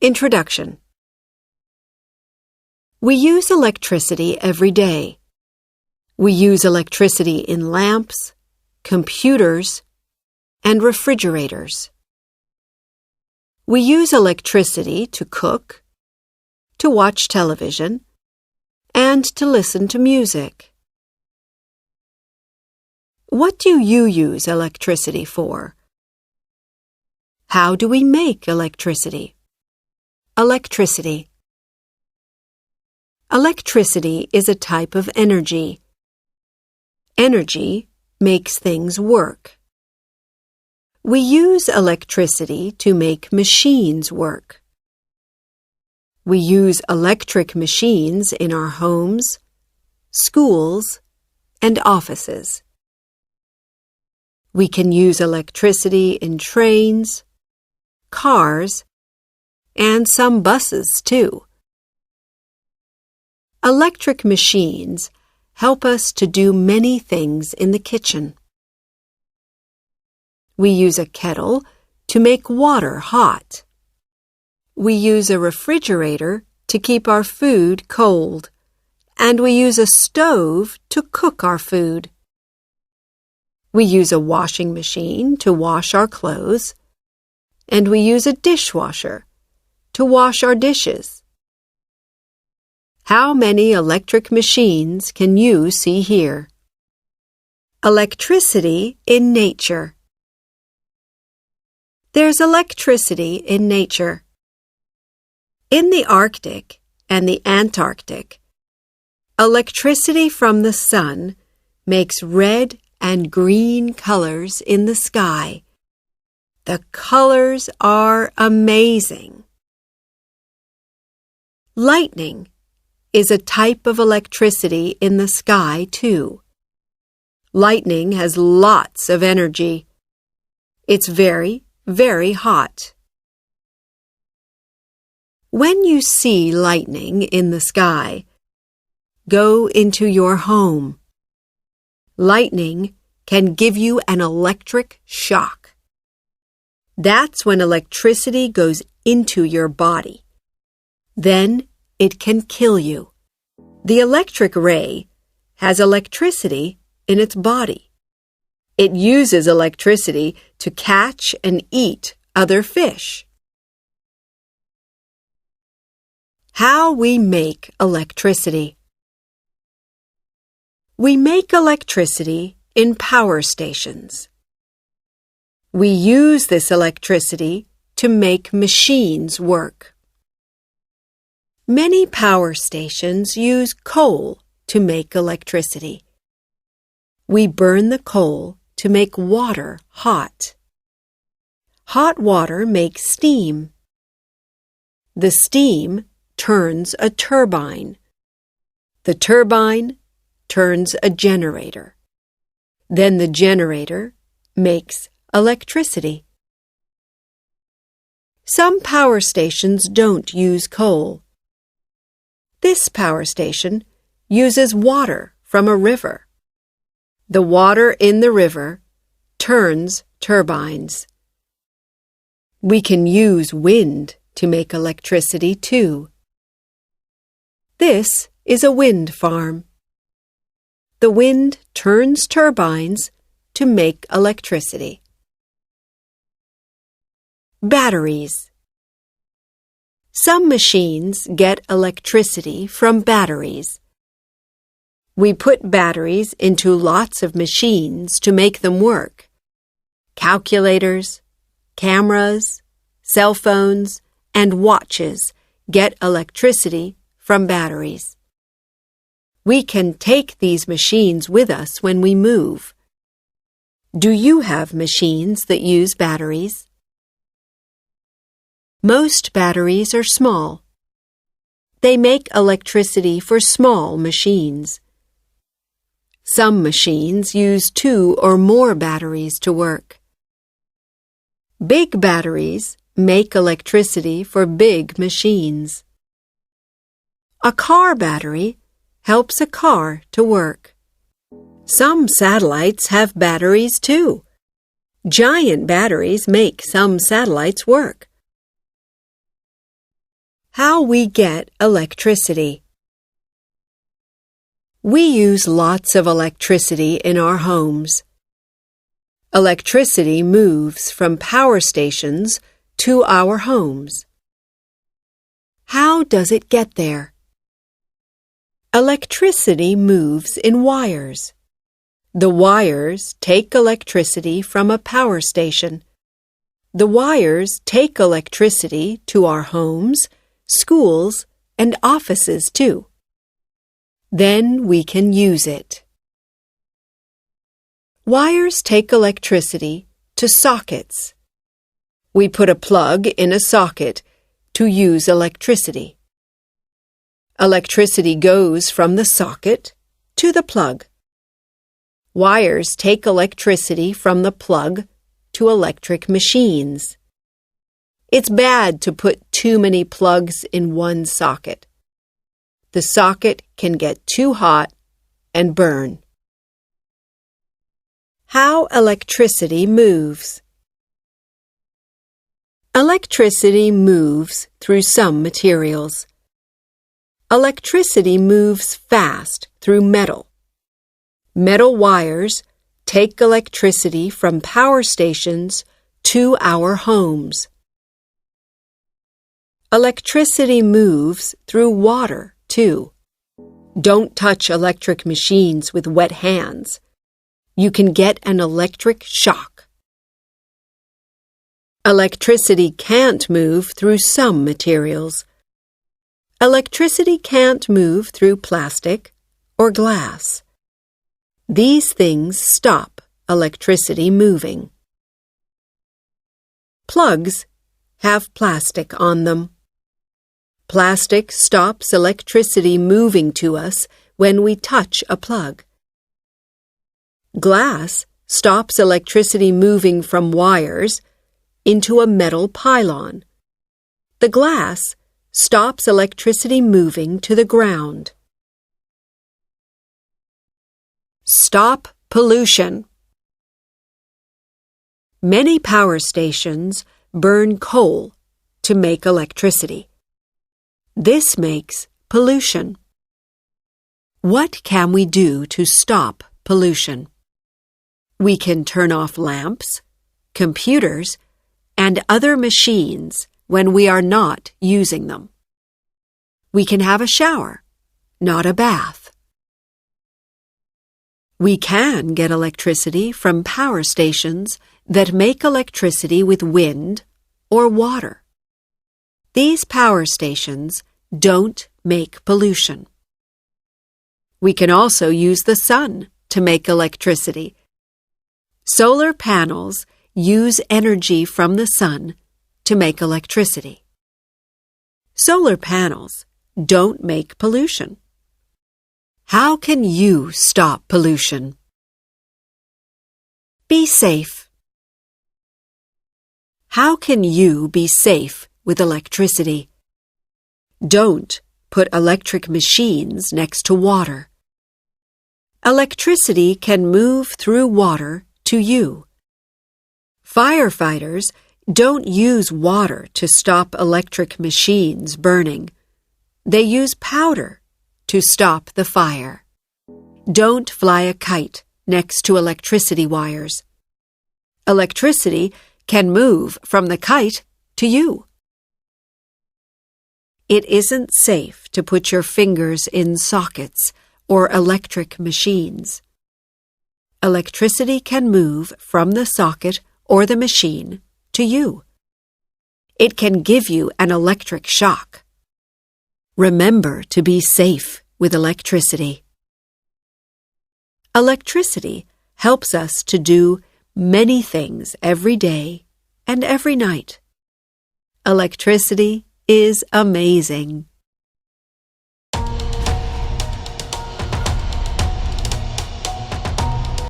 Introduction. We use electricity every day. We use electricity in lamps, computers, and refrigerators. We use electricity to cook, to watch television, and to listen to music. What do you use electricity for? How do we make electricity? Electricity. Electricity is a type of energy. Energy makes things work. We use electricity to make machines work. We use electric machines in our homes, schools, and offices. We can use electricity in trains, cars, and some buses too. Electric machines help us to do many things in the kitchen. We use a kettle to make water hot. We use a refrigerator to keep our food cold, and we use a stove to cook our food. We use a washing machine to wash our clothes, and we use a dishwasher to wash our dishes. How many electric machines can you see here? Electricity in nature. There's electricity in nature. In the Arctic and the Antarctic, electricity from the sun makes red and green colors in the sky. The colors are amazing. Lightning is a type of electricity in the sky, too. Lightning has lots of energy. It's very, very hot. When you see lightning in the sky, go into your home. Lightning can give you an electric shock. That's when electricity goes into your body. Then it can kill you. The electric ray has electricity in its body. It uses electricity to catch and eat other fish. How we make electricity. We make electricity in power stations. We use this electricity to make machines work. Many power stations use coal to make electricity. We burn the coal to make water hot. Hot water makes steam. The steam turns a turbine. The turbine turns a generator. Then the generator makes electricity. Some power stations don't use coal. This power station uses water from a river. The water in the river turns turbines. We can use wind to make electricity too. This is a wind farm. The wind turns turbines to make electricity. Batteries. Some machines get electricity from batteries. We put batteries into lots of machines to make them work. Calculators, cameras, cell phones, and watches get electricity from batteries. We can take these machines with us when we move. Do you have machines that use batteries? Most batteries are small. They make electricity for small machines. Some machines use 2 or more batteries to work. Big batteries make electricity for big machines. A car battery helps a car to work. Some satellites have batteries too. Giant batteries make some satellites work. How we get electricity. We use lots of electricity in our homes. Electricity moves from power stations to our homes. How does it get there? Electricity moves in wires. The wires take electricity from a power station. The wires take electricity to our homes, schools, and offices too. Then we can use it. Wires take electricity to sockets. We put a plug in a socket to use electricity. Electricity goes from the socket to the plug. Wires take electricity from the plug to electric machines. It's bad to put too many plugs in one socket. The socket can get too hot and burn. How electricity moves. Electricity moves through some materials. Electricity moves fast through metal. Metal wires take electricity from power stations to our homes. Electricity moves through water, too. Don't touch electric machines with wet hands. You can get an electric shock. Electricity can't move through some materials. Electricity can't move through plastic or glass. These things stop electricity moving. Plugs have plastic on them. Plastic stops electricity moving to us when we touch a plug. Glass stops electricity moving from wires into a metal pylon. The glass stops electricity moving to the ground. Stop pollution. Many power stations burn coal to make electricity. This makes pollution. What can we do to stop pollution? We can turn off lamps, computers, and other machines when we are not using them. We can have a shower, not a bath. We can get electricity from power stations that make electricity with wind or water. These power stations don't make pollution. We can also use the sun to make electricity. Solar panels use energy from the sun to make electricity. Solar panels don't make pollution. How can you stop pollution? Be safe. How can you be safe with electricity? Don't put electric machines next to water. Electricity can move through water to you. Firefighters don't use water to stop electric machines burning. They use powder to stop the fire. Don't fly a kite next to electricity wires. Electricity can move from the kite to you. It isn't safe to put your fingers in sockets or electric machines. Electricity can move from the socket or the machine to you. It can give you an electric shock. Remember to be safe with electricity. Electricity helps us to do many things every day and every night. Electricity is amazing.